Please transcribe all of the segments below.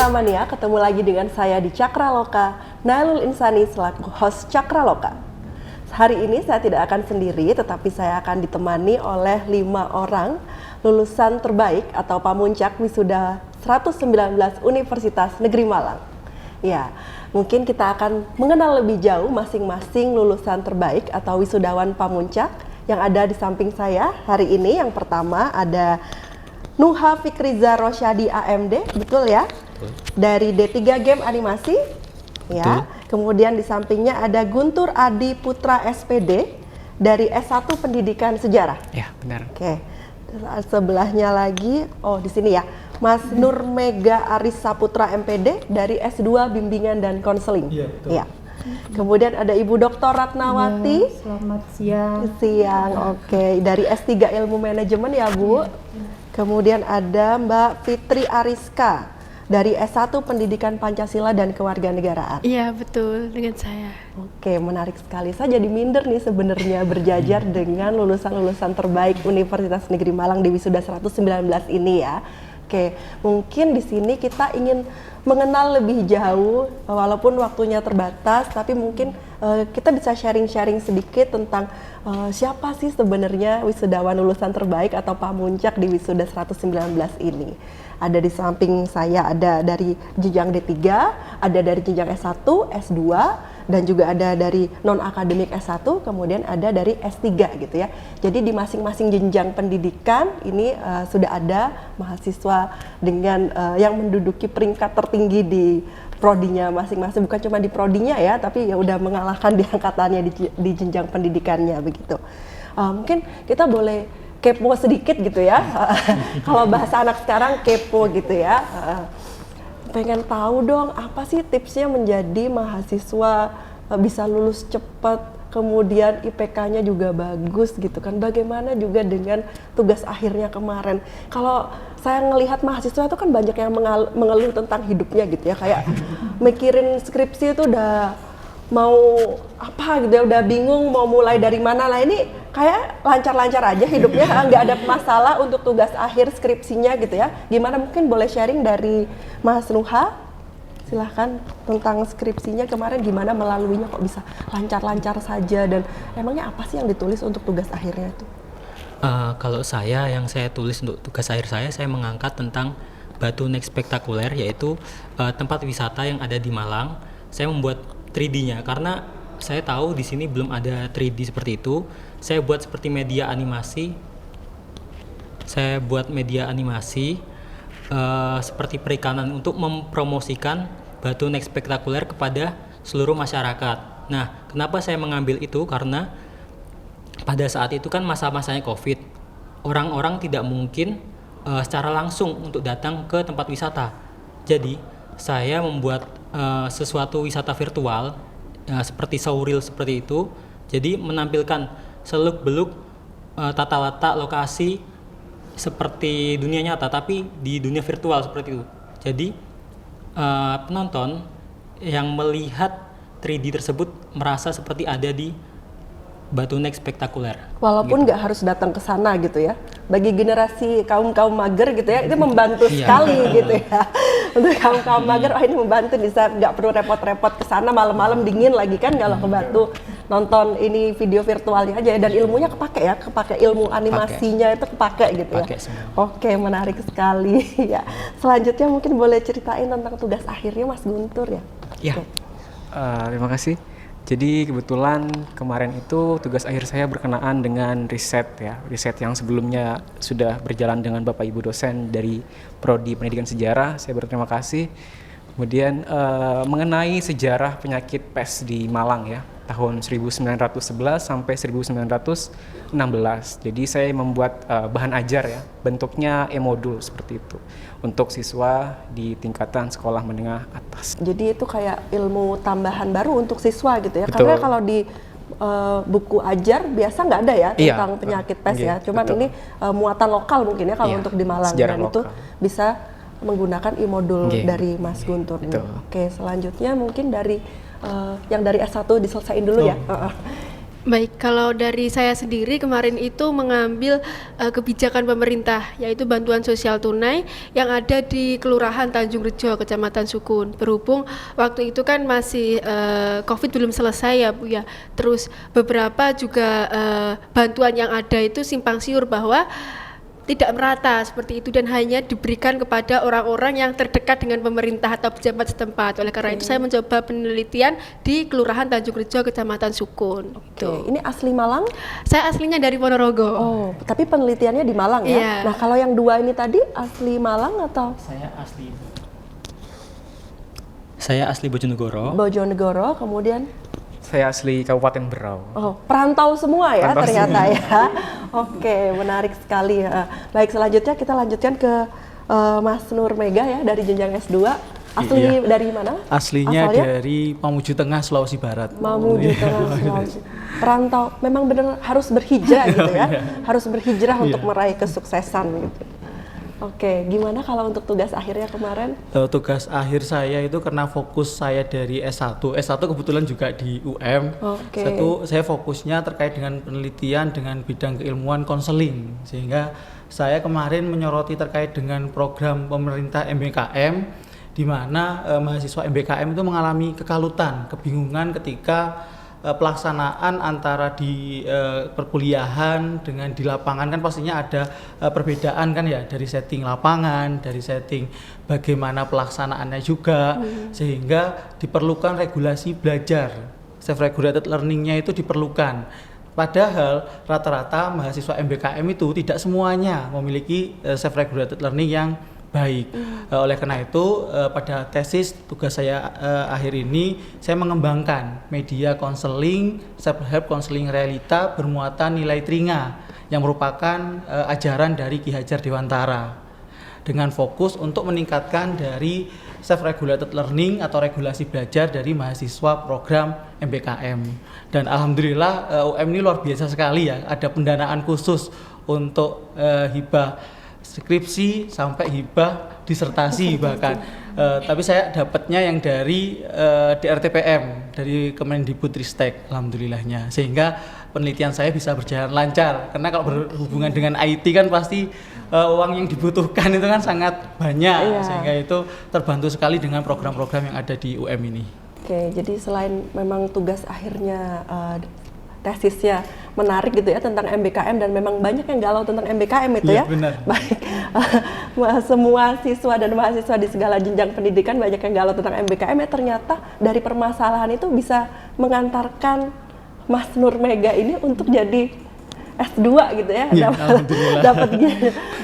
Cakramania, ketemu lagi dengan saya di Cakraloka, Nailul Insani selaku host Cakraloka. Hari ini saya tidak akan sendiri, tetapi saya akan ditemani oleh 5 orang lulusan terbaik atau pamuncak wisuda 119 Universitas Negeri Malang. Ya, mungkin kita akan mengenal lebih jauh masing-masing lulusan terbaik atau wisudawan pamuncak yang ada di samping saya hari ini. Yang pertama ada Nuha Fikriza Rosyadi AMD, betul ya? Betul. Dari D3 Game Animasi. Ya. Kemudian di sampingnya ada Guntur Adi Putra SPD dari S1 Pendidikan Sejarah. Ya, benar. Oke. Sebelahnya lagi, oh di sini ya, Mas Nur Mega Aris Saputra MPD dari S2 Bimbingan dan Konseling. Iya, betul. Ya. Kemudian ada Ibu Dr. Ratnawati. Ya, selamat siang. Siang, oke. Dari S3 Ilmu Manajemen ya, Bu. Ya. Kemudian ada Mbak Fitri Ariska dari S1 Pendidikan Pancasila dan Kewarganegaraan. Iya, betul, dengan saya. Oke, menarik sekali. Saya jadi minder nih sebenarnya berjajar dengan lulusan-lulusan terbaik Universitas Negeri Malang di Wisuda 119 ini ya. Oke, mungkin di sini kita ingin mengenal lebih jauh, walaupun waktunya terbatas, tapi mungkin kita bisa sharing-sharing sedikit tentang siapa sih sebenarnya wisudawan lulusan terbaik atau pamuncak di Wisuda 119 ini. Ada di samping saya, ada dari jenjang D3, ada dari jenjang S1, S2, dan juga ada dari non-akademik S1, kemudian ada dari S3 gitu ya. Jadi di masing-masing jenjang pendidikan ini sudah ada mahasiswa dengan yang menduduki peringkat tertinggi di prodinya masing-masing, bukan cuma di prodinya ya, tapi ya udah mengalahkan di angkatannya di jenjang pendidikannya begitu. Mungkin kita boleh kepo sedikit gitu ya. Kalau bahasa anak sekarang kepo gitu ya. Pengen tahu dong apa sih tipsnya menjadi mahasiswa bisa lulus cepat, kemudian IPK-nya juga bagus gitu kan. Bagaimana juga dengan tugas akhirnya kemarin. Kalau saya ngelihat mahasiswa itu kan banyak yang mengeluh tentang hidupnya gitu ya, kayak mikirin skripsi itu udah mau apa gitu ya, udah bingung mau mulai dari mana. Lah ini kayak lancar-lancar aja hidupnya, nggak ada masalah untuk tugas akhir skripsinya gitu ya. Gimana, mungkin boleh sharing dari Mas Nuha? Silahkan, tentang skripsinya kemarin gimana melaluinya kok bisa lancar-lancar saja, dan emangnya apa sih yang ditulis untuk tugas akhirnya itu? Kalau yang saya tulis untuk tugas akhir saya mengangkat tentang Batu Nek Spektakuler, yaitu tempat wisata yang ada di Malang. Saya membuat 3D-nya karena saya tahu di sini belum ada 3D seperti itu. Saya buat seperti media animasi. Saya buat media animasi seperti perikanan untuk mempromosikan Batu Nek Spektakuler kepada seluruh masyarakat. Nah, kenapa saya mengambil itu? Karena pada saat itu kan masa-masanya COVID. Orang-orang tidak mungkin secara langsung untuk datang ke tempat wisata. Jadi, saya membuat sesuatu wisata virtual seperti showreel seperti itu. Jadi, menampilkan seluk-beluk tata letak lokasi seperti dunia nyata, tapi di dunia virtual seperti itu. Jadi penonton yang melihat 3D tersebut merasa seperti ada di Batu Nek Spektakuler. Walaupun nggak harus datang ke sana gitu ya. Bagi generasi kaum mager gitu ya, itu membantu sekali gitu ya. Untuk kaum mager, ini membantu, bisa nggak perlu repot-repot ke sana malam-malam dingin lagi kan kalau ke Batu. Nonton ini video virtualnya aja, dan ilmunya kepake ilmu animasinya itu kepake gitu ya. Oke, menarik sekali ya. Selanjutnya mungkin boleh ceritain tentang tugas akhirnya Mas Guntur ya. Iya. Terima kasih. Jadi kebetulan kemarin itu tugas akhir saya berkenaan dengan riset yang sebelumnya sudah berjalan dengan Bapak Ibu dosen dari Prodi Pendidikan Sejarah. Saya berterima kasih. Kemudian mengenai sejarah penyakit pes di Malang ya, tahun 1911 sampai 1916. Jadi saya membuat bahan ajar ya, bentuknya e-modul seperti itu untuk siswa di tingkatan sekolah menengah atas. Jadi itu kayak ilmu tambahan baru untuk siswa gitu ya. Betul. Karena kalau di buku ajar biasa nggak ada ya tentang penyakit pes ya. Cuman ini muatan lokal mungkin ya kalau untuk di Malang, dan lokal. Itu bisa menggunakan e-modul dari Mas Guntur. Oke, selanjutnya mungkin dari yang dari S1 diselesaikan dulu ya. Baik, kalau dari saya sendiri kemarin itu mengambil kebijakan pemerintah, yaitu bantuan sosial tunai yang ada di Kelurahan Tanjung Rejo, Kecamatan Sukun. Berhubung waktu itu kan masih COVID belum selesai ya Bu ya. Terus beberapa juga bantuan yang ada itu simpang siur bahwa tidak merata seperti itu dan hanya diberikan kepada orang-orang yang terdekat dengan pemerintah atau pejabat setempat. Oleh karena itu saya mencoba penelitian di Kelurahan Tanjung Rejo, Kecamatan Sukun. Oke, ini asli Malang? Saya aslinya dari Ponorogo. Oh, tapi penelitiannya di Malang ya? Iya. Nah, kalau yang dua ini tadi asli Malang atau? Saya asli Bojonegoro. Bojonegoro, kemudian? Saya asli Kabupaten Berau. Oh, perantau semua ya Perantau ternyata semua. ya. Oke, menarik sekali. Baik, selanjutnya kita lanjutkan ke Mas Nur Mega ya dari jenjang S2. Asli Iya. dari mana? Aslinya Asalnya? dari Mamuju Tengah, Sulawesi Barat. Mamuju Tengah, Sulawesi. Perantau, memang benar harus berhijrah gitu ya. Harus berhijrah untuk meraih kesuksesan gitu. Oke, gimana kalau untuk tugas akhirnya kemarin? Tugas akhir saya itu karena fokus saya dari S1. S1 kebetulan juga di UM. Oke. Saya fokusnya terkait dengan penelitian dengan bidang keilmuan konseling. Sehingga saya kemarin menyoroti terkait dengan program pemerintah MBKM di mana mahasiswa MBKM itu mengalami kekalutan, kebingungan ketika pelaksanaan antara di perkuliahan dengan di lapangan kan pastinya ada perbedaan kan ya, dari setting lapangan, dari setting bagaimana pelaksanaannya juga, sehingga diperlukan regulasi belajar, self regulated learningnya itu diperlukan. Padahal rata-rata mahasiswa MBKM itu tidak semuanya memiliki self regulated learning yang baik. Oleh karena itu pada tesis tugas saya akhir ini saya mengembangkan media konseling, self help konseling realita bermuatan nilai teringa yang merupakan ajaran dari Ki Hajar Dewantara dengan fokus untuk meningkatkan dari self regulated learning atau regulasi belajar dari mahasiswa program MBKM. Dan alhamdulillah UM ini luar biasa sekali ya, ada pendanaan khusus untuk hibah skripsi sampai hibah disertasi bahkan. Tapi saya dapatnya yang dari DRTPM, dari Kemendikbudristek, alhamdulillahnya, sehingga penelitian saya bisa berjalan lancar. Karena kalau berhubungan dengan IT kan pasti uang yang dibutuhkan itu kan sangat banyak, sehingga itu terbantu sekali dengan program-program yang ada di UM ini. Oke, jadi selain memang tugas akhirnya tesisnya menarik gitu ya tentang MBKM dan memang banyak yang galau tentang MBKM itu ya. Benar. Baik, semua siswa dan mahasiswa di segala jenjang pendidikan banyak yang galau tentang MBKM ya, ternyata dari permasalahan itu bisa mengantarkan Mas Nur Mega ini untuk jadi S2 gitu ya,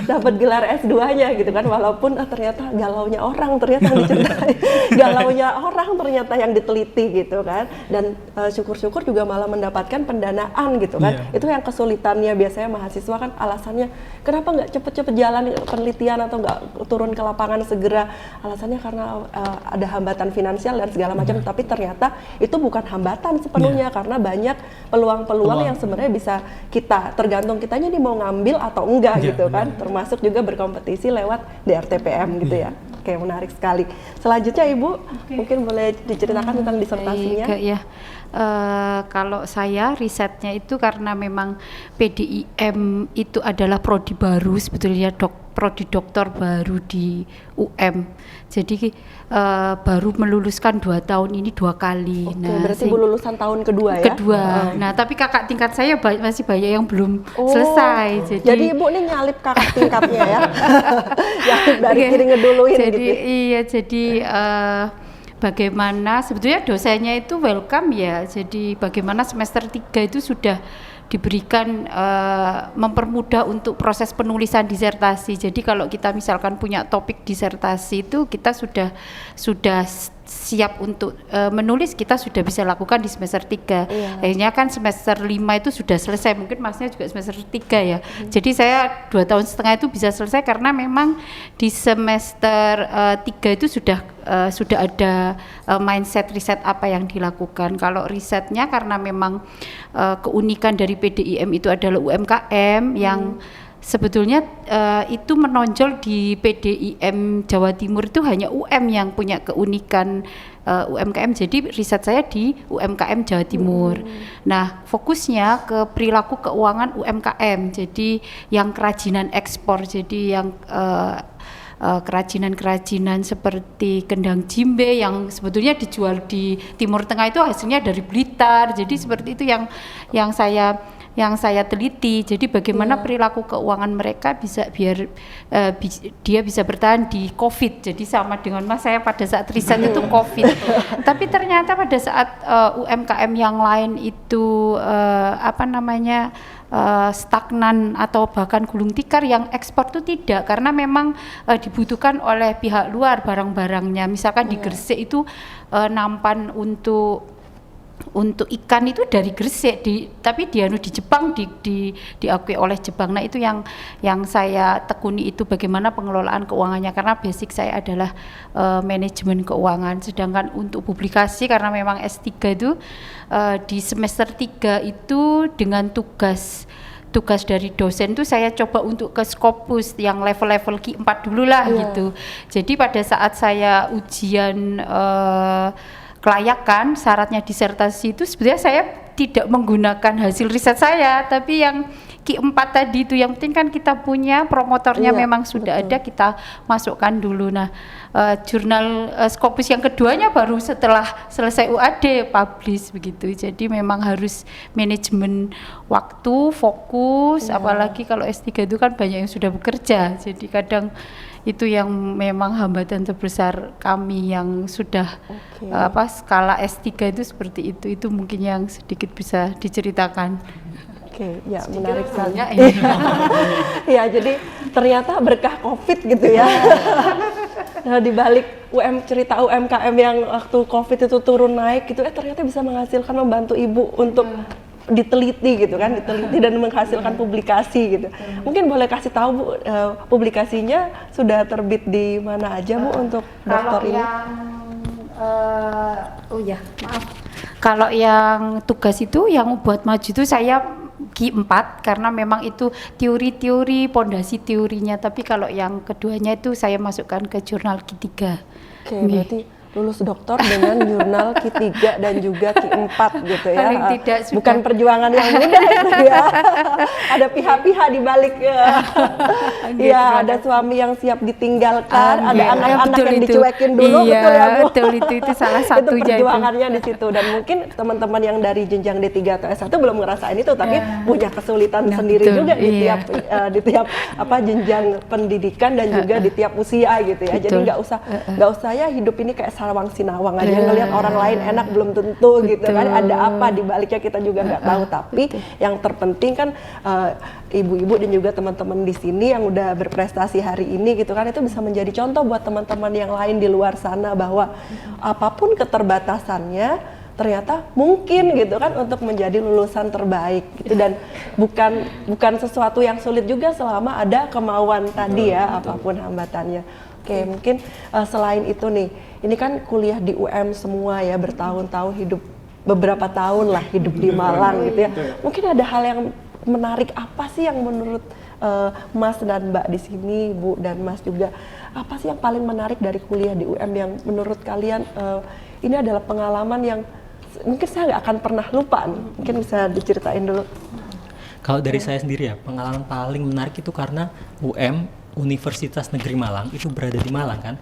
dapat gelar S2-nya gitu kan, walaupun ternyata galaunya orang ternyata yang diceritain, galaunya orang ternyata yang diteliti gitu kan, dan syukur-syukur juga malah mendapatkan pendanaan gitu kan. Itu yang kesulitannya biasanya mahasiswa kan, alasannya kenapa nggak cepet-cepet jalan penelitian atau nggak turun ke lapangan segera, alasannya karena ada hambatan finansial dan segala macam, tapi ternyata itu bukan hambatan sepenuhnya karena banyak peluang-peluang yang sebenarnya bisa kita, tergantung kitanya nih mau ngambil atau enggak gitu kan, termasuk juga berkompetisi lewat DRTPM gitu ya. Oke, menarik sekali. Selanjutnya Ibu, mungkin boleh diceritakan tentang disertasinya. Baik, ya. Kalau saya risetnya itu karena memang PDIM itu adalah prodi baru sebetulnya, prodi doktor baru di UM. Jadi baru meluluskan 2 tahun ini 2 kali. Oke, berarti Bu lulusan tahun kedua ya? Kedua. Nah, tapi kakak tingkat saya masih banyak yang belum selesai. Jadi Ibu nih nyalip kakak tingkatnya ya? Yang dari kiri ngeduluin jadi, gitu. Iya, jadi bagaimana sebetulnya dosennya itu welcome ya. Jadi bagaimana semester 3 itu sudah diberikan mempermudah untuk proses penulisan disertasi. Jadi kalau kita misalkan punya topik disertasi itu kita sudah siap untuk menulis, kita sudah bisa lakukan di semester 3. Akhirnya kan semester 5 itu sudah selesai, mungkin masnya juga semester 3 ya. Jadi saya 2,5 tahun itu bisa selesai karena memang di semester 3 itu sudah ada mindset riset apa yang dilakukan. Kalau risetnya karena memang keunikan dari PDIM itu adalah UMKM yang sebetulnya itu menonjol di PDIM Jawa Timur itu hanya UM yang punya keunikan UMKM. Jadi riset saya di UMKM Jawa Timur. Nah, fokusnya ke perilaku keuangan UMKM. Jadi yang kerajinan ekspor, jadi yang kerajinan-kerajinan seperti kendang jimbe yang sebetulnya dijual di Timur Tengah itu hasilnya dari Blitar. Jadi seperti itu yang saya teliti. Jadi bagaimana perilaku keuangan mereka bisa biar dia bisa bertahan di COVID. Jadi sama dengan Mas, saya pada saat riset itu COVID. Tapi ternyata pada saat UMKM yang lain itu stagnan atau bahkan gulung tikar, yang ekspor itu tidak, karena memang dibutuhkan oleh pihak luar barang-barangnya. Misalkan di Gresik itu nampan untuk ikan itu dari Gresik, tapi di Jepang diakui oleh Jepang. Nah, itu yang saya tekuni, itu bagaimana pengelolaan keuangannya, karena basic saya adalah manajemen keuangan. Sedangkan untuk publikasi, karena memang S3 itu di semester 3 itu dengan tugas dari dosen itu saya coba untuk ke Scopus yang level-level Q4 dulu lah gitu. Jadi pada saat saya ujian kelayakan syaratnya disertasi itu sebenarnya saya tidak menggunakan hasil riset saya, tapi yang Q4 tadi itu yang penting kan kita punya promotornya, memang sudah ada, kita masukkan dulu. Nah, jurnal Scopus yang keduanya baru setelah selesai UAD publish begitu. Jadi memang harus manajemen waktu, fokus, apalagi kalau S3 itu kan banyak yang sudah bekerja. Jadi kadang itu yang memang hambatan terbesar kami yang sudah skala S3 itu seperti itu mungkin yang sedikit bisa diceritakan. Oke, ya menarik sekali. Ya, jadi ternyata berkah COVID gitu ya. Nah, di balik cerita UMKM yang waktu COVID itu turun naik gitu, ternyata bisa menghasilkan, membantu Ibu untuk diteliti gitu kan, diteliti dan menghasilkan publikasi gitu. Mungkin boleh kasih tahu Bu, publikasinya sudah terbit di mana aja Bu untuk dokter ini? Kalau yang tugas itu yang buat maju itu saya Q4 karena memang itu teori-teori, pondasi teorinya, tapi kalau yang keduanya itu saya masukkan ke jurnal Q3. Oke, berarti lulus doktor dengan jurnal Q3 dan juga Q4 gitu ya. Paling tidak sudah. Bukan perjuangan yang mudah itu ya. Ada pihak-pihak di balik ya. Ada suami yang siap ditinggalkan, ada anak-anak yang dicuekin dulu, iya, betul ya Bu? Betul, itu salah satunya. Itu perjuangannya di situ, dan mungkin teman-teman yang dari jenjang D3 atau S1 belum ngerasain itu, tapi punya kesulitan sendiri juga di tiap jenjang pendidikan dan juga di tiap usia gitu ya. Jadi nggak usah ya hidup ini kayak Sarawang Sinawang aja ngelihat orang lain enak, belum tentu gitu kan, ada apa di baliknya kita juga nggak tahu. Tapi yang terpenting kan ibu-ibu dan juga teman-teman di sini yang udah berprestasi hari ini gitu kan, itu bisa menjadi contoh buat teman-teman yang lain di luar sana bahwa apapun keterbatasannya ternyata mungkin gitu kan untuk menjadi lulusan terbaik gitu, dan bukan sesuatu yang sulit juga selama ada kemauan tadi ya, apapun hambatannya. Oke, mungkin selain itu nih, ini kan kuliah di UM semua ya, bertahun-tahun hidup, beberapa tahun lah hidup di Malang gitu ya. Mungkin ada hal yang menarik apa sih yang menurut Mas dan Mbak di sini, Bu dan Mas juga, apa sih yang paling menarik dari kuliah di UM yang menurut kalian ini adalah pengalaman yang mungkin saya nggak akan pernah lupa nih? Mungkin bisa diceritain dulu. Kalau dari saya sendiri ya, pengalaman paling menarik itu karena UM, Universitas Negeri Malang, itu berada di Malang kan.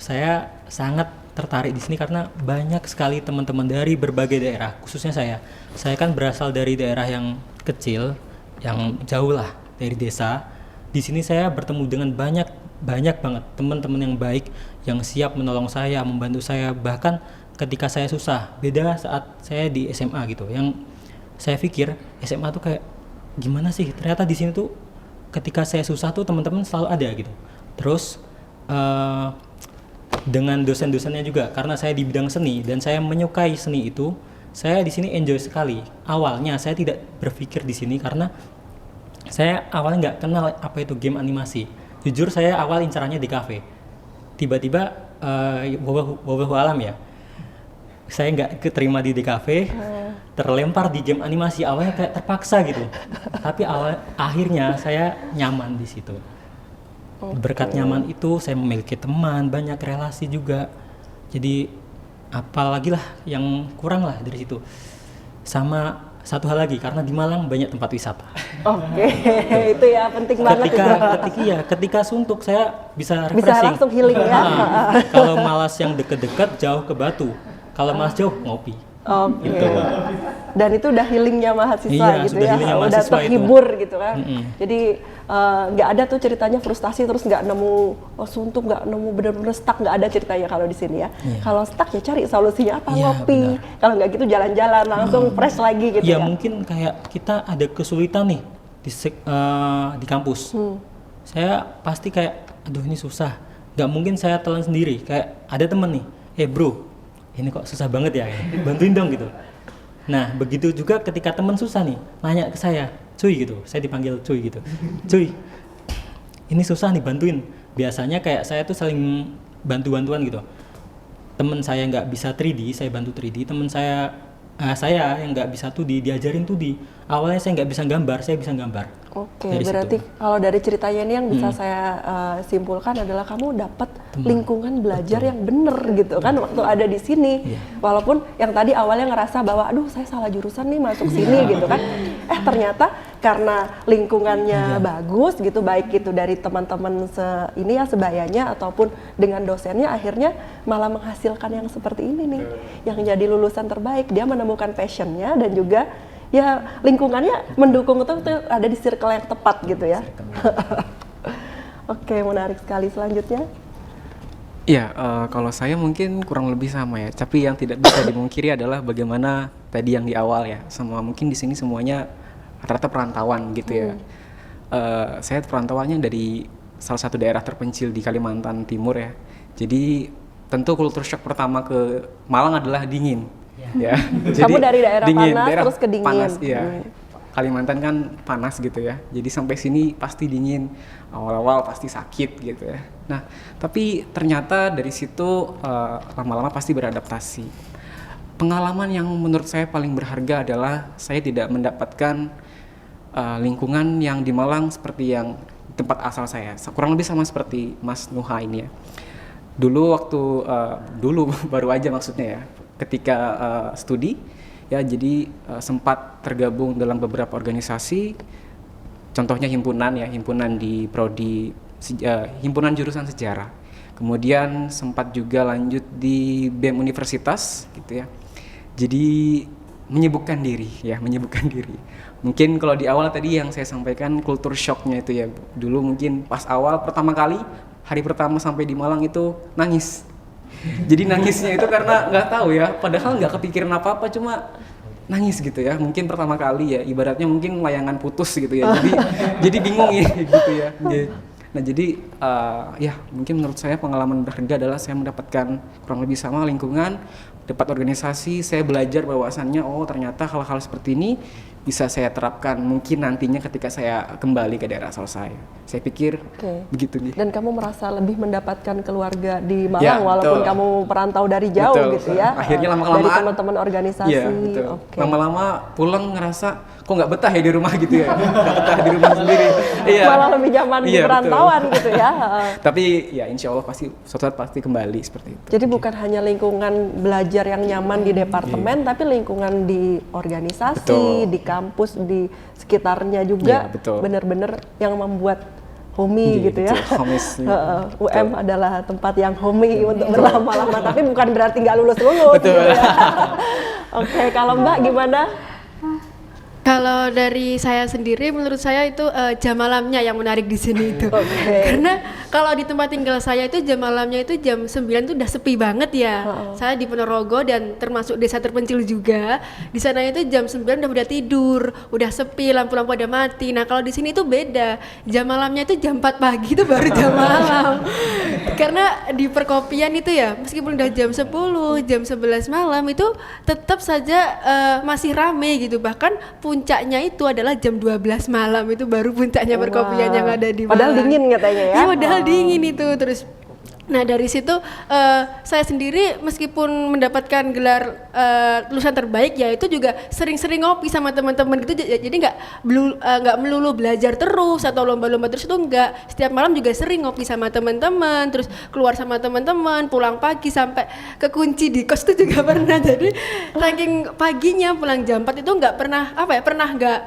Saya sangat tertarik di sini karena banyak sekali teman-teman dari berbagai daerah, khususnya saya kan berasal dari daerah yang kecil, yang jauh lah dari desa. Di sini saya bertemu dengan banyak banget teman-teman yang baik, yang siap menolong saya, membantu saya, bahkan ketika saya susah. Beda saat saya di SMA gitu, yang saya pikir SMA tuh kayak gimana sih, ternyata di sini tuh ketika saya susah tuh teman-teman selalu ada gitu. Terus dengan dosen-dosennya juga, karena saya di bidang seni dan saya menyukai seni itu, saya di sini enjoy sekali. Awalnya saya tidak berpikir di sini karena saya awalnya nggak kenal apa itu game animasi. Jujur saya awal incarannya di kafe. Tiba-tiba wallahu alam ya, saya nggak keterima di DKV, terlempar di game animasi. Awalnya kayak terpaksa gitu, tapi akhirnya saya nyaman di situ. Berkat nyaman itu saya memiliki teman, banyak relasi juga. Jadi apalagi lah yang kurang lah dari situ. Sama satu hal lagi, karena di Malang banyak tempat wisata. Oke, itu ya penting banget itu. Ketika suntuk saya bisa refreshing. Bisa langsung healing ya. Kalau malas yang deket-deket jauh ke Batu. Kalau malas jauh ngopi. Oke. Gitu. Dan itu udah healingnya mahasiswa Iya, gitu sudah ya. healingnya Udah mahasiswa terhibur gitu kan. Mm-mm. Jadi nggak ada tuh ceritanya frustasi terus nggak nemu suntuk, nggak nemu bener-bener stuck, nggak ada ceritanya kalau di sini ya. Iya. Kalau stuck ya cari solusinya apa, Iya, ngopi. Kalau nggak gitu jalan-jalan langsung fresh lagi gitu Ya ya. mungkin kayak kita ada kesulitan nih di kampus. Saya pasti kayak, aduh ini susah. Nggak mungkin saya telan sendiri. Kayak ada temen nih, bro, ini kok susah banget ya, bantuin dong gitu. Nah begitu juga ketika teman susah nih, nanya ke saya, cuy gitu, saya dipanggil cuy gitu, cuy, ini susah nih bantuin. Biasanya kayak saya tuh saling bantu-bantuan gitu. Temen saya nggak bisa 3D, saya bantu 3D. Temen saya yang nggak bisa 2D, diajarin 2D. Awalnya saya nggak bisa gambar, saya bisa gambar. Oke, Dari berarti situ. kalau dari ceritanya ini yang bisa saya simpulkan adalah kamu dapat lingkungan belajar yang bener gitu kan waktu ada di sini. Walaupun yang tadi awalnya ngerasa bahwa aduh saya salah jurusan nih masuk sini gitu kan. Ternyata karena lingkungannya bagus gitu, baik itu dari teman-teman sebayanya ataupun dengan dosennya, akhirnya malah menghasilkan yang seperti ini nih. Yang jadi lulusan terbaik, dia menemukan passionnya dan juga ya lingkungannya mendukung itu ada di circle yang tepat gitu ya. Oke, menarik sekali. Selanjutnya Iya, kalau saya mungkin kurang lebih sama ya. Tapi yang tidak bisa dimungkiri adalah bagaimana tadi yang di awal ya. Semua mungkin di sini semuanya rata-rata perantauan gitu ya. Saya perantauannya dari salah satu daerah terpencil di Kalimantan Timur ya. Jadi tentu culture shock pertama ke Malang adalah dingin. Ya. kamu dari daerah dingin, panas daerah terus ke dingin. Panas, iya. Kalimantan kan panas gitu ya. Jadi sampai sini pasti dingin. Awal-awal pasti sakit gitu ya. Nah, tapi ternyata dari situ lama-lama pasti beradaptasi. Pengalaman yang menurut saya paling berharga adalah saya tidak mendapatkan lingkungan yang di Malang seperti yang tempat asal saya. Kurang lebih sama seperti Mas Nuha ini ya. Dulu waktu dulu baru aja maksudnya ya, ketika studi ya, jadi sempat tergabung dalam beberapa organisasi. Contohnya himpunan di prodi himpunan jurusan sejarah. Kemudian sempat juga lanjut di BEM Universitas gitu ya. Jadi menyibukkan diri. Mungkin kalau di awal tadi yang saya sampaikan kultur shocknya itu ya. Dulu mungkin pas awal pertama kali, hari pertama sampai di Malang itu nangis. Jadi nangisnya itu karena nggak tahu ya, padahal nggak kepikiran apa-apa, cuma nangis gitu ya. Mungkin pertama kali ya, ibaratnya mungkin layangan putus gitu ya. Jadi bingung ya gitu ya. Nah jadi ya mungkin menurut saya pengalaman berharga adalah saya mendapatkan kurang lebih sama lingkungan, dapat organisasi, saya belajar bahwasannya oh ternyata hal-hal seperti ini bisa saya terapkan mungkin nantinya ketika saya kembali ke daerah asal saya. Saya pikir begitu nih. Dan kamu merasa lebih mendapatkan keluarga di Malang Ya, walaupun betul. kamu perantau dari jauh gitu ya. Akhirnya lama-kelamaan dari teman-teman organisasi. Iya, betul. Oke. Lama-lama pulang ngerasa kok nggak betah ya di rumah gitu ya. Nggak betah di rumah sendiri. Iya. Malah lebih nyaman di Iya, perantauan gitu ya. Tapi ya insya Allah pasti suatu saat pasti kembali seperti itu. Jadi bukan hanya lingkungan belajar yang nyaman di departemen, tapi lingkungan di organisasi, Betul. di kampus, di sekitarnya juga Iya, betul. benar-benar yang membuat homey Iya, gitu ya. betul. Homies. UM adalah tempat yang homey untuk berlama-lama, tapi bukan berarti nggak lulus-lulus gitu ya. Oke, kalau Mbak gimana? Kalau dari saya sendiri, menurut saya itu jam malamnya yang menarik di sini itu. Oke. Karena kalau di tempat tinggal saya itu jam malamnya itu jam 9 itu udah sepi banget ya. Saya di Ponorogo dan termasuk desa terpencil juga. Di sana itu jam 9 udah pada tidur, udah sepi, lampu-lampu udah mati. Nah, kalau di sini itu beda. Jam malamnya itu jam 4 pagi itu baru jam malam. Karena di perkopian itu ya, meskipun udah jam 10, jam 11 malam itu tetap saja masih rame gitu. Bahkan puncaknya itu adalah jam 12 malam itu baru puncaknya perkopian yang ada di Malang. Padahal dingin katanya ya. Iya, padahal dingin itu. Terus Nah dari situ saya sendiri meskipun mendapatkan gelar lulusan terbaik ya itu juga sering-sering ngopi sama teman-teman gitu, jadi nggak melulu belajar terus atau lomba-lomba terus, itu enggak. Setiap malam juga sering ngopi sama teman-teman, terus keluar sama teman-teman, pulang pagi sampai kekunci di kos itu juga pernah. Jadi saking paginya pulang jam 4 itu nggak pernah nggak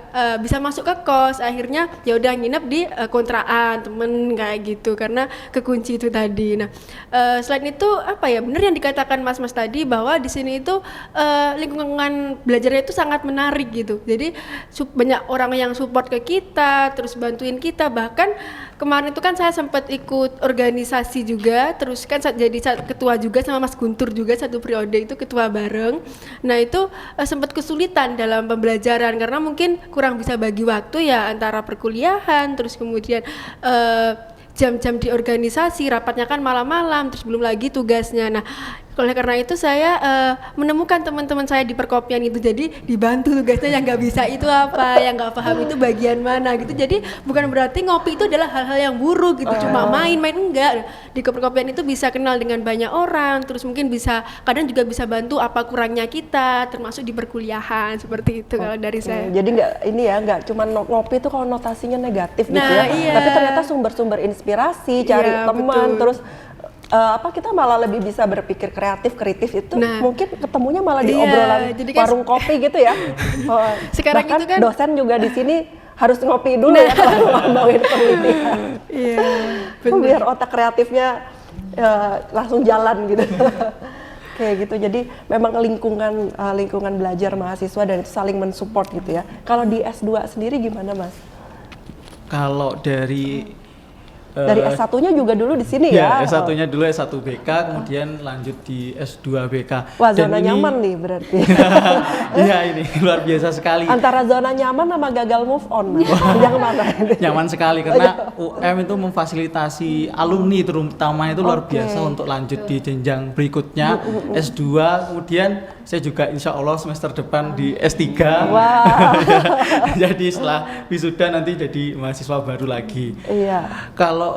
bisa masuk ke kos, akhirnya ya udah nginep di kontrakan temen kayak gitu karena kekunci itu tadi. Nah selain itu benar yang dikatakan mas-mas tadi bahwa di sini itu lingkungan belajarnya itu sangat menarik gitu. Jadi banyak orang yang support ke kita, terus bantuin kita. Bahkan kemarin itu kan saya sempat ikut organisasi juga, terus kan jadi ketua juga sama Mas Guntur juga, satu periode itu ketua bareng. Nah itu sempat kesulitan dalam pembelajaran karena mungkin kurang bisa bagi waktu ya antara perkuliahan, terus kemudian jam-jam di organisasi, rapatnya kan malam-malam, terus belum lagi tugasnya. Nah, oleh karena itu saya menemukan teman-teman saya di perkopian itu, jadi dibantu tugasnya yang nggak bisa itu apa, yang nggak paham itu bagian mana gitu. Jadi bukan berarti ngopi itu adalah hal-hal yang buruk gitu, cuma main-main, enggak. Di perkopian itu bisa kenal dengan banyak orang, terus mungkin bisa kadang juga bisa bantu apa kurangnya kita, termasuk di perkuliahan seperti itu kalau dari saya. Jadi nggak cuma ngopi itu konotasinya negatif gitu Nah, ya, iya. tapi ternyata sumber-sumber inspirasi, cari Iya, teman, betul. terus kita malah lebih bisa berpikir kreatif, kritis itu mungkin ketemunya malah di Iya, obrolan jadi kan warung kopi gitu ya. Sekarang bahkan itu kan dosen juga di sini harus ngopi dulu ya kalau ngomongin penelitian. Iya, Biar otak kreatifnya langsung jalan gitu. Kayak gitu. Jadi memang lingkungan belajar mahasiswa dan itu saling mensupport gitu ya. Kalau di S2 sendiri gimana, Mas? Kalau dari S1-nya juga dulu di sini ya? S1-nya dulu S1 BK, kemudian lanjut di S2 BK. Wah, Dan zona ini- nyaman nih berarti. Iya, ini luar biasa sekali. Antara zona nyaman sama gagal move on, Mas. Yang mana? Nyaman sekali karena UM itu memfasilitasi alumni terutama itu luar biasa untuk lanjut di jenjang berikutnya S2, kemudian saya juga insya Allah semester depan di S3. Wah. Jadi setelah wisuda nanti jadi mahasiswa baru lagi. Iya. Kalau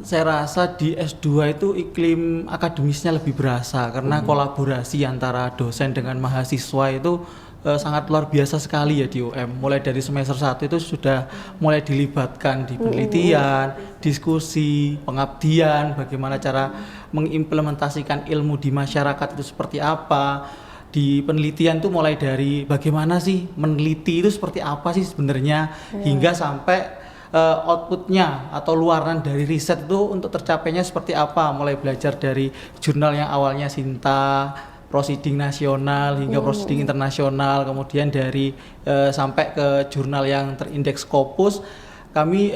saya rasa di S2 itu iklim akademisnya lebih berasa karena kolaborasi antara dosen dengan mahasiswa itu sangat luar biasa sekali ya di UM. Mulai dari semester 1 itu sudah mulai dilibatkan di penelitian, diskusi, pengabdian, bagaimana cara mengimplementasikan ilmu di masyarakat itu seperti apa. Di penelitian tuh mulai dari bagaimana sih meneliti itu seperti apa sih sebenarnya hingga sampai outputnya atau luaran dari riset itu untuk tercapainya seperti apa, mulai belajar dari jurnal yang awalnya Sinta, proceeding nasional hingga proceeding internasional, kemudian dari sampai ke jurnal yang terindeks Scopus. Kami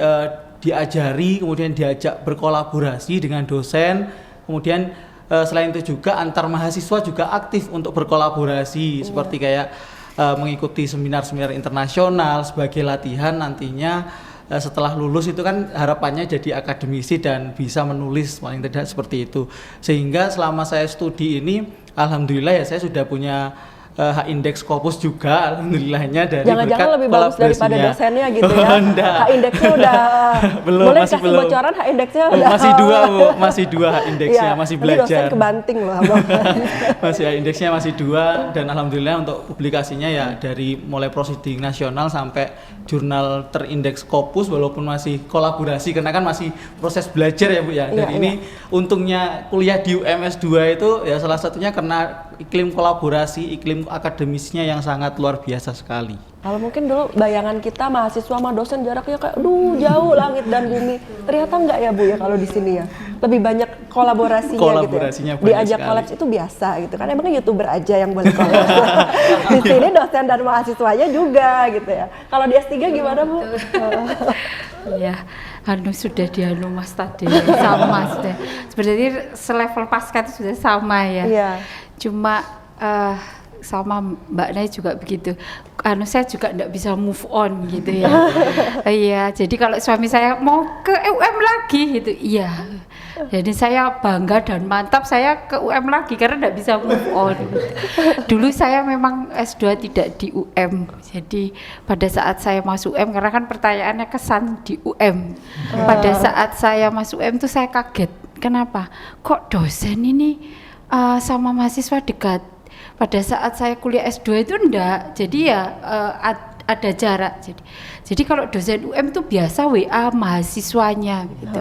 diajari, kemudian diajak berkolaborasi dengan dosen, kemudian selain itu juga antar mahasiswa juga aktif untuk berkolaborasi seperti kayak mengikuti seminar-seminar internasional sebagai latihan nantinya setelah lulus itu kan harapannya jadi akademisi dan bisa menulis paling tidak seperti itu. Sehingga selama saya studi ini alhamdulillah ya saya sudah punya H-index Scopus juga alhamdulillahnya dari Jangan-jangan lebih bagus daripada dosennya gitu ya. Enggak. H-indeksnya udah belum, boleh masih kasih belum. bocoran H-indeksnya udah. Masih dua H-indeksnya, Iya, masih nanti dosen belajar. kebanting loh Abang. Masih H-indeksnya masih 2 dan alhamdulillah untuk publikasinya ya dari mulai proceeding nasional sampai jurnal terindeks Scopus walaupun masih kolaborasi karena kan masih proses belajar ya Bu ya. Dan Iya, ini untungnya kuliah di UMS 2 itu ya salah satunya karena iklim kolaborasi, iklim akademisnya yang sangat luar biasa sekali. Kalau mungkin dulu bayangan kita mahasiswa sama dosen jaraknya kayak jauh langit dan bumi. Ternyata enggak ya Bu ya kalau di sini ya. Lebih banyak kolaborasinya, Kolaborasinya gitu ya. banyak Diajak sekali. kolaps itu biasa gitu kan. Emangnya YouTuber aja yang boleh kolaps. Di sini dosen dan mahasiswanya juga gitu ya. Kalau di S3 gimana Bu? Ya, sudah dianu Mas tadi sama sudah. Sebenarnya selevel pasca itu sudah sama ya. Iya. Cuma sama Mbak Nay juga begitu. Saya juga enggak bisa move on gitu ya. Iya, jadi kalau suami saya mau ke UM lagi gitu, iya. Jadi saya bangga dan mantap saya ke UM lagi karena enggak bisa move on. Dulu saya memang S2 tidak di UM. Jadi pada saat saya masuk UM karena kan pertanyaannya kesan di UM. Pada saat saya masuk UM tuh saya kaget. kenapa? Kok dosen ini sama mahasiswa dekat? Pada saat saya kuliah S2 itu enggak, jadi ya ada jarak. Jadi kalau dosen UM tuh biasa WA mahasiswanya gitu.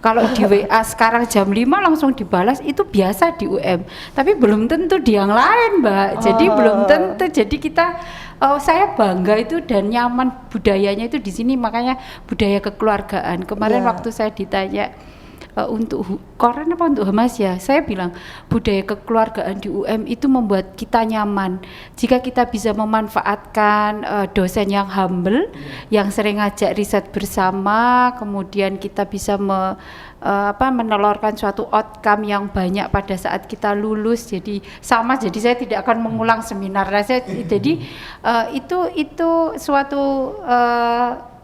Kalau di WA sekarang jam 5 langsung dibalas, itu biasa di UM. Tapi belum tentu di yang lain, Mbak. Jadi belum tentu. Jadi kita saya bangga itu dan nyaman budayanya itu di sini, makanya budaya kekeluargaan. Kemarin waktu saya ditanya untuk koran apa untuk Hamas ya, saya bilang budaya kekeluargaan di UM itu membuat kita nyaman. Jika kita bisa memanfaatkan dosen yang humble, yang sering ngajak riset bersama, kemudian kita bisa menelurkan suatu outcome yang banyak pada saat kita lulus. Jadi saya tidak akan mengulang seminar. Jadi itu suatu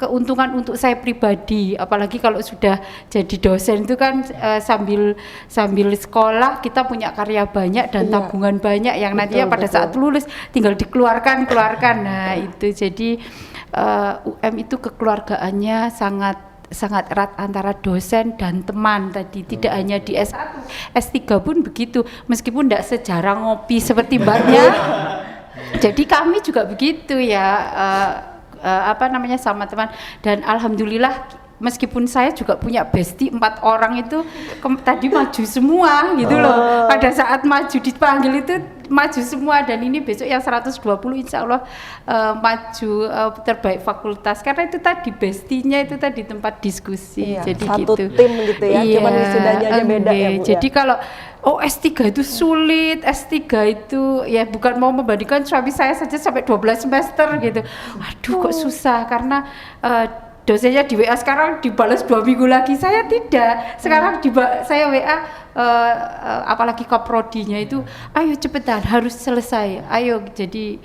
keuntungan untuk saya pribadi, apalagi kalau sudah jadi dosen itu kan sambil sekolah kita punya karya banyak dan tabungan banyak yang nantinya pada saat lulus tinggal dikeluarkan. Nah itu jadi UM itu kekeluargaannya sangat erat antara dosen dan teman tadi, tidak hanya di S1, S3 pun begitu, meskipun tidak sejarah ngopi seperti mbaknya. Jadi kami juga begitu ya, sama teman, dan alhamdulillah meskipun saya juga punya bestie 4 orang itu tadi maju semua gitu loh. Pada saat maju dipanggil itu maju semua, dan ini besok yang 120 insya Allah maju terbaik fakultas, karena itu tadi bestinya itu tadi tempat diskusi. Jadi satu gitu. tim gitu ya, cuman wisudanya aja beda ya Bu. Jadi kalau S3 itu sulit, S3 itu ya bukan mau membandingkan, suami saya saja sampai 12 semester gitu. Aduh kok susah, karena dosennya di WA sekarang dibalas 2 minggu lagi, saya tidak. Sekarang saya WA apalagi kaprodinya itu, ayo cepetan harus selesai, ayo. Jadi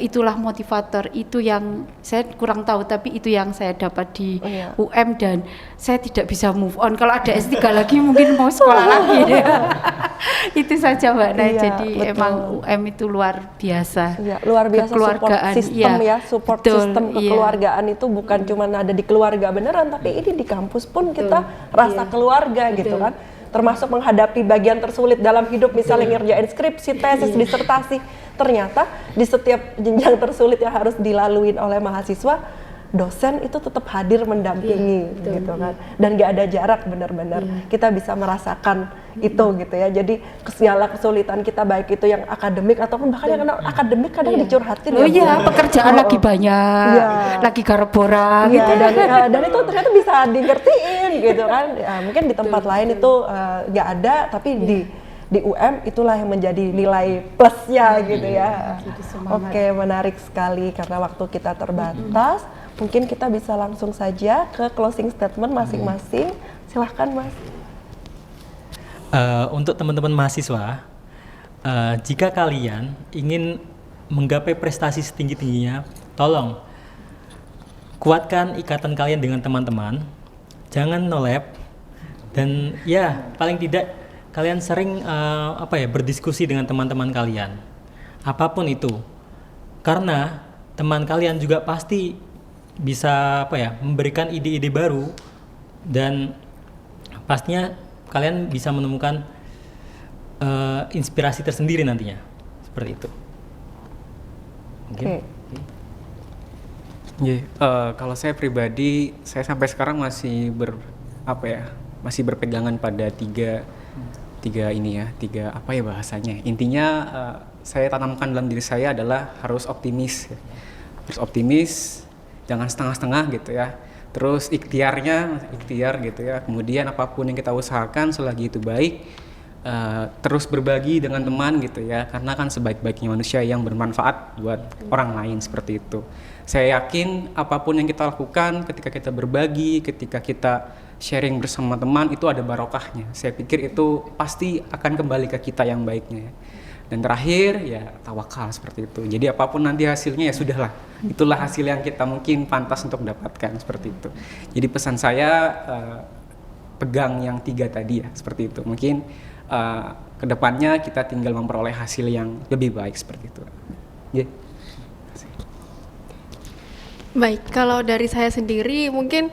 itulah motivator, itu yang saya kurang tahu, tapi itu yang saya dapat di UM, dan saya tidak bisa move on. Kalau ada S3 lagi mungkin mau sekolah lagi deh. Itu saja Mbak Nay. Jadi betul. Emang UM itu luar biasa. Luar biasa support system support betul, system kekeluargaan itu bukan cuma ada di keluarga beneran, tapi ini di kampus pun kita rasa keluarga gitu kan. Termasuk menghadapi bagian tersulit dalam hidup, misalnya ngerjain skripsi, tesis, disertasi. Ternyata di setiap jenjang tersulit yang harus dilalui oleh mahasiswa, dosen itu tetap hadir mendampingi gitu kan, dan gak ada jarak, benar-benar kita bisa merasakan itu gitu ya. Jadi segala kesulitan kita, baik itu yang akademik ataupun bahkan yang akademik kadang dicurhatin pekerjaan lagi banyak, lagi garap borang gitu. Dan itu ternyata bisa digertiin gitu kan. Mungkin di tempat lain itu gak ada, tapi di UM itulah yang menjadi nilai plusnya gitu ya. Oke, menarik sekali karena waktu kita terbatas. Mungkin kita bisa langsung saja ke closing statement masing-masing. Silahkan Mas. Untuk teman-teman mahasiswa, jika kalian ingin menggapai prestasi setinggi-tingginya, tolong kuatkan ikatan kalian dengan teman-teman, jangan nolep, dan ya paling tidak kalian sering berdiskusi dengan teman-teman kalian, apapun itu, karena teman kalian juga pasti bisa memberikan ide-ide baru, dan pastinya kalian bisa menemukan inspirasi tersendiri nantinya, seperti itu. Mungkin. Kalau saya pribadi, saya sampai sekarang masih berpegangan pada tiga bahasanya. Intinya saya tanamkan dalam diri saya adalah harus optimis, jangan setengah-setengah gitu ya. Terus ikhtiar gitu ya. Kemudian apapun yang kita usahakan selagi itu baik, terus berbagi dengan teman gitu ya. Karena kan sebaik-baiknya manusia yang bermanfaat buat orang lain, seperti itu. Saya yakin apapun yang kita lakukan, ketika kita berbagi, ketika kita sharing bersama teman, itu ada barokahnya. Saya pikir itu pasti akan kembali ke kita yang baiknya ya. Dan terakhir ya tawakal, seperti itu. Jadi apapun nanti hasilnya ya sudahlah, itulah hasil yang kita mungkin pantas untuk dapatkan, seperti itu. Jadi pesan saya pegang yang 3 tadi ya, seperti itu. Mungkin kedepannya kita tinggal memperoleh hasil yang lebih baik, seperti itu. Baik, kalau dari saya sendiri mungkin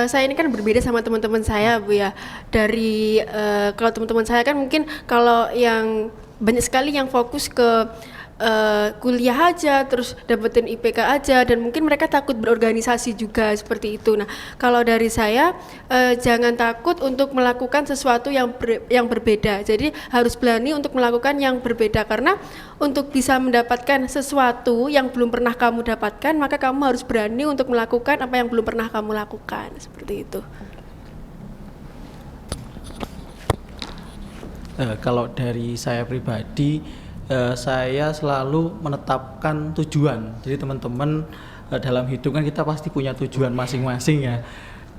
saya ini kan berbeda sama teman-teman saya Bu ya. Dari kalau teman-teman saya kan mungkin kalau yang banyak sekali yang fokus ke kuliah aja, terus dapetin IPK aja, dan mungkin mereka takut berorganisasi juga seperti itu. Nah, kalau dari saya jangan takut untuk melakukan sesuatu yang berbeda. Jadi harus berani untuk melakukan yang berbeda, karena untuk bisa mendapatkan sesuatu yang belum pernah kamu dapatkan, maka kamu harus berani untuk melakukan apa yang belum pernah kamu lakukan, seperti itu. Kalau dari saya pribadi, saya selalu menetapkan tujuan. Jadi teman-teman, dalam hidup kan kita pasti punya tujuan masing-masing ya.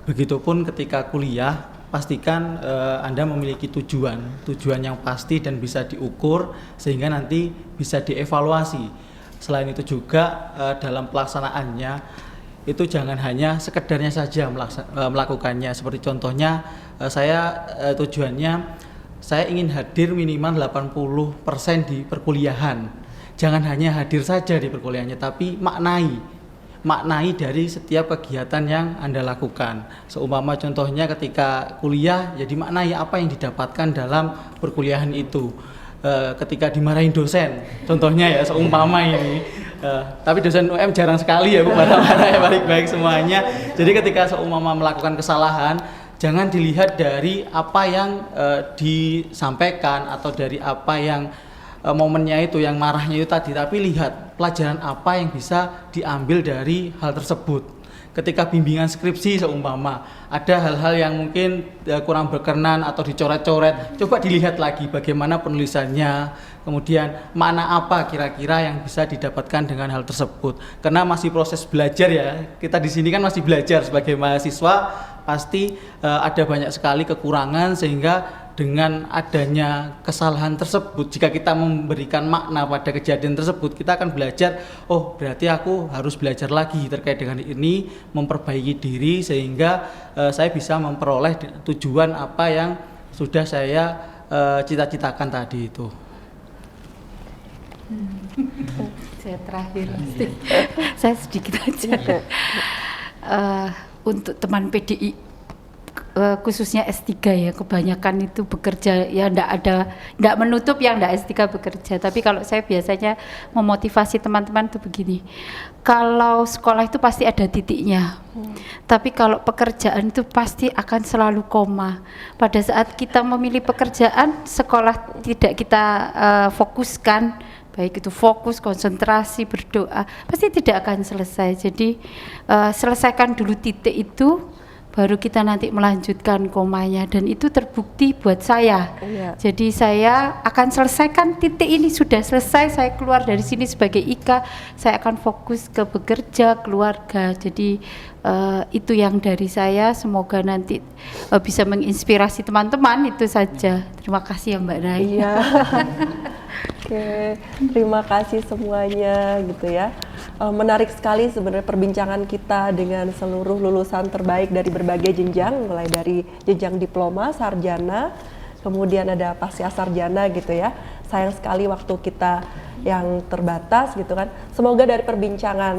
Begitupun ketika kuliah, pastikan Anda memiliki tujuan yang pasti dan bisa diukur sehingga nanti bisa dievaluasi. Selain itu juga dalam pelaksanaannya itu jangan hanya sekedarnya saja melakukannya. Seperti contohnya saya tujuannya saya ingin hadir minimal 80% di perkuliahan. Jangan hanya hadir saja di perkuliahannya, tapi maknai dari setiap kegiatan yang Anda lakukan. Seumpama contohnya ketika kuliah, jadi maknai apa yang didapatkan dalam perkuliahan itu. Ketika dimarahin dosen, contohnya ya seumpama ini. Tapi dosen UM jarang sekali ya Bu, marah-marah ya, baik-baik semuanya. Jadi ketika seumpama melakukan kesalahan, jangan dilihat dari apa yang disampaikan atau dari apa yang momennya itu, yang marahnya itu tadi, tapi lihat pelajaran apa yang bisa diambil dari hal tersebut. Ketika bimbingan skripsi seumpama ada hal-hal yang mungkin kurang berkenan atau dicoret-coret, coba dilihat lagi bagaimana penulisannya, kemudian makna apa kira-kira yang bisa didapatkan dengan hal tersebut. Karena masih proses belajar ya, kita di sini kan masih belajar sebagai mahasiswa, pasti ada banyak sekali kekurangan, sehingga dengan adanya kesalahan tersebut, jika kita memberikan makna pada kejadian tersebut, kita akan belajar, oh berarti aku harus belajar lagi terkait dengan ini, memperbaiki diri sehingga saya bisa memperoleh tujuan apa yang sudah saya cita-citakan tadi itu. Saya terakhir, saya sedikit aja. Untuk teman PDI khususnya S3 ya, kebanyakan itu bekerja ya, enggak menutup yang enggak S3 bekerja, tapi kalau saya biasanya memotivasi teman-teman itu begini, kalau sekolah itu pasti ada titiknya, tapi kalau pekerjaan itu pasti akan selalu koma. Pada saat kita memilih pekerjaan, sekolah tidak kita fokuskan, baik itu fokus, konsentrasi, berdoa, pasti tidak akan selesai. Jadi selesaikan dulu titik itu, baru kita nanti melanjutkan komanya, dan itu terbukti buat saya. Iya. Jadi saya akan selesaikan titik ini, sudah selesai, saya keluar dari sini sebagai Ika, saya akan fokus ke bekerja, keluarga. Jadi itu yang dari saya, semoga nanti bisa menginspirasi teman-teman, itu saja. Terima kasih ya Mbak Rai. Iya. Oke, terima kasih semuanya gitu ya. Menarik sekali sebenarnya perbincangan kita dengan seluruh lulusan terbaik dari berbagai jenjang, mulai dari jenjang diploma, sarjana, kemudian ada pasca sarjana gitu ya. Sayang sekali waktu kita yang terbatas gitu kan. Semoga dari perbincangan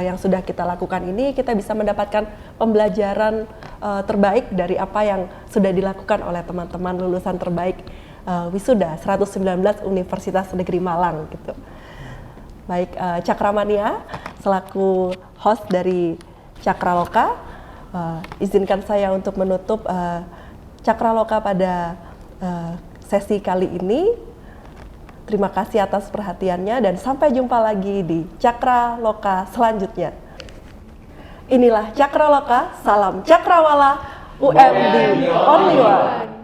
yang sudah kita lakukan ini kita bisa mendapatkan pembelajaran terbaik dari apa yang sudah dilakukan oleh teman-teman lulusan terbaik wisuda 119 Universitas Negeri Malang gitu. Baik, Cakramania selaku host dari Cakraloka, izinkan saya untuk menutup Cakraloka pada sesi kali ini. Terima kasih atas perhatiannya dan sampai jumpa lagi di Cakraloka selanjutnya. Inilah Cakraloka, salam Cakrawala, UMD Only One.